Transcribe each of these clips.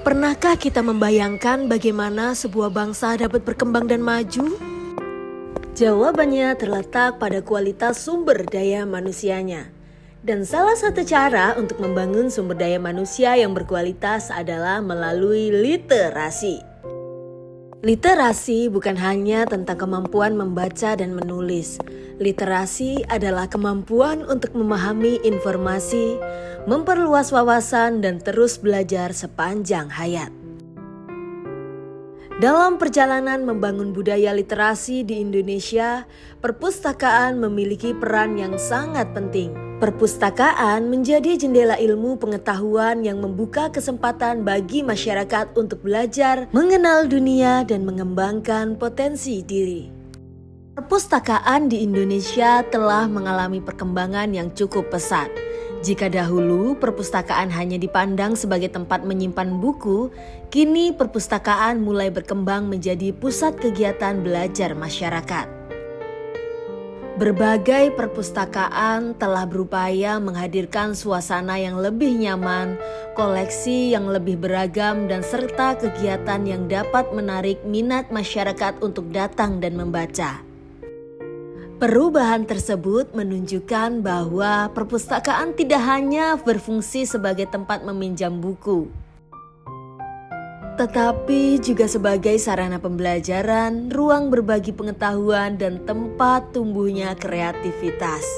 Pernahkah kita membayangkan bagaimana sebuah bangsa dapat berkembang dan maju? Jawabannya terletak pada kualitas sumber daya manusianya. Dan salah satu cara untuk membangun sumber daya manusia yang berkualitas adalah melalui literasi. Literasi bukan hanya tentang kemampuan membaca dan menulis. Literasi adalah kemampuan untuk memahami informasi, memperluas wawasan, dan terus belajar sepanjang hayat. Dalam perjalanan membangun budaya literasi di Indonesia, perpustakaan memiliki peran yang sangat penting. Perpustakaan menjadi jendela ilmu pengetahuan yang membuka kesempatan bagi masyarakat untuk belajar, mengenal dunia, dan mengembangkan potensi diri. Perpustakaan di Indonesia telah mengalami perkembangan yang cukup pesat. Jika dahulu perpustakaan hanya dipandang sebagai tempat menyimpan buku, kini perpustakaan mulai berkembang menjadi pusat kegiatan belajar masyarakat. Berbagai perpustakaan telah berupaya menghadirkan suasana yang lebih nyaman, koleksi yang lebih beragam, dan serta kegiatan yang dapat menarik minat masyarakat untuk datang dan membaca. Perubahan tersebut menunjukkan bahwa perpustakaan tidak hanya berfungsi sebagai tempat meminjam buku, tetapi juga sebagai sarana pembelajaran, ruang berbagi pengetahuan, dan tempat tumbuhnya kreativitas.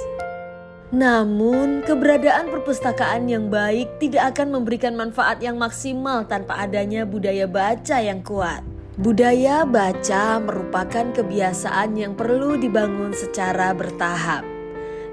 Namun, keberadaan perpustakaan yang baik tidak akan memberikan manfaat yang maksimal tanpa adanya budaya baca yang kuat. Budaya baca merupakan kebiasaan yang perlu dibangun secara bertahap.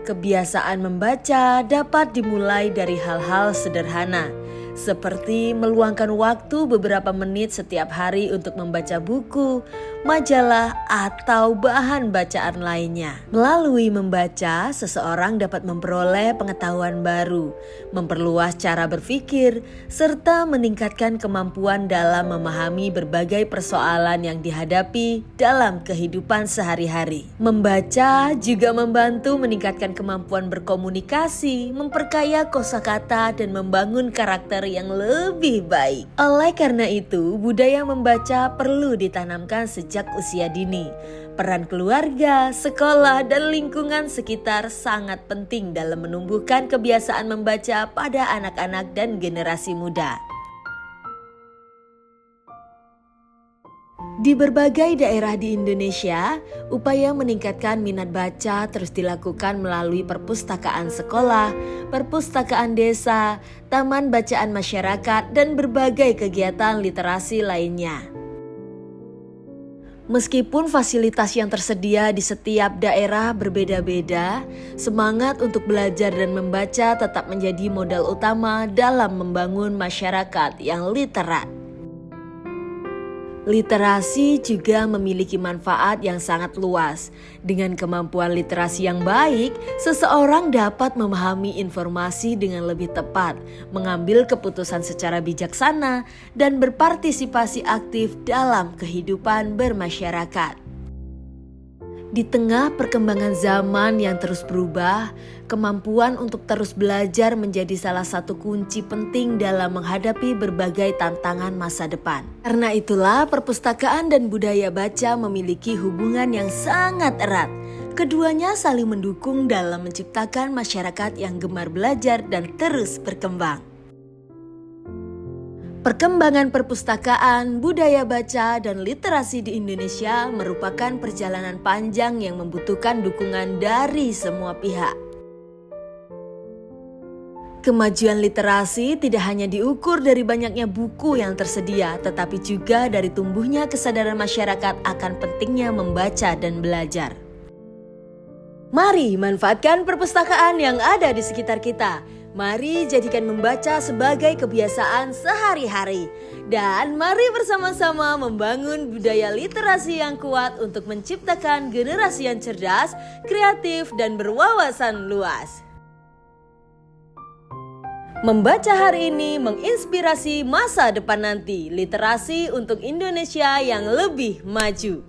Kebiasaan membaca dapat dimulai dari hal-hal sederhana, seperti meluangkan waktu beberapa menit setiap hari untuk membaca buku, majalah, atau bahan bacaan lainnya. Melalui membaca, seseorang dapat memperoleh pengetahuan baru, memperluas cara berpikir, serta meningkatkan kemampuan dalam memahami berbagai persoalan yang dihadapi dalam kehidupan sehari-hari. Membaca juga membantu meningkatkan kemampuan berkomunikasi, memperkaya kosakata, dan membangun karakter yang lebih baik. Oleh karena itu, budaya membaca perlu ditanamkan sejak usia dini. Peran keluarga, sekolah, dan lingkungan sekitar sangat penting dalam menumbuhkan kebiasaan membaca pada anak-anak dan generasi muda. Di berbagai daerah di Indonesia, upaya meningkatkan minat baca terus dilakukan melalui perpustakaan sekolah, perpustakaan desa, taman bacaan masyarakat, dan berbagai kegiatan literasi lainnya. Meskipun fasilitas yang tersedia di setiap daerah berbeda-beda, semangat untuk belajar dan membaca tetap menjadi modal utama dalam membangun masyarakat yang literat. Literasi juga memiliki manfaat yang sangat luas. Dengan kemampuan literasi yang baik, seseorang dapat memahami informasi dengan lebih tepat, mengambil keputusan secara bijaksana, dan berpartisipasi aktif dalam kehidupan bermasyarakat. Di tengah perkembangan zaman yang terus berubah, kemampuan untuk terus belajar menjadi salah satu kunci penting dalam menghadapi berbagai tantangan masa depan. Karena itulah perpustakaan dan budaya baca memiliki hubungan yang sangat erat. Keduanya saling mendukung dalam menciptakan masyarakat yang gemar belajar dan terus berkembang. Perkembangan perpustakaan, budaya baca, dan literasi di Indonesia merupakan perjalanan panjang yang membutuhkan dukungan dari semua pihak. Kemajuan literasi tidak hanya diukur dari banyaknya buku yang tersedia, tetapi juga dari tumbuhnya kesadaran masyarakat akan pentingnya membaca dan belajar. Mari manfaatkan perpustakaan yang ada di sekitar kita. Mari jadikan membaca sebagai kebiasaan sehari-hari. Dan mari bersama-sama membangun budaya literasi yang kuat untuk menciptakan generasi yang cerdas, kreatif, dan berwawasan luas. Membaca hari ini menginspirasi masa depan nanti. Literasi untuk Indonesia yang lebih maju.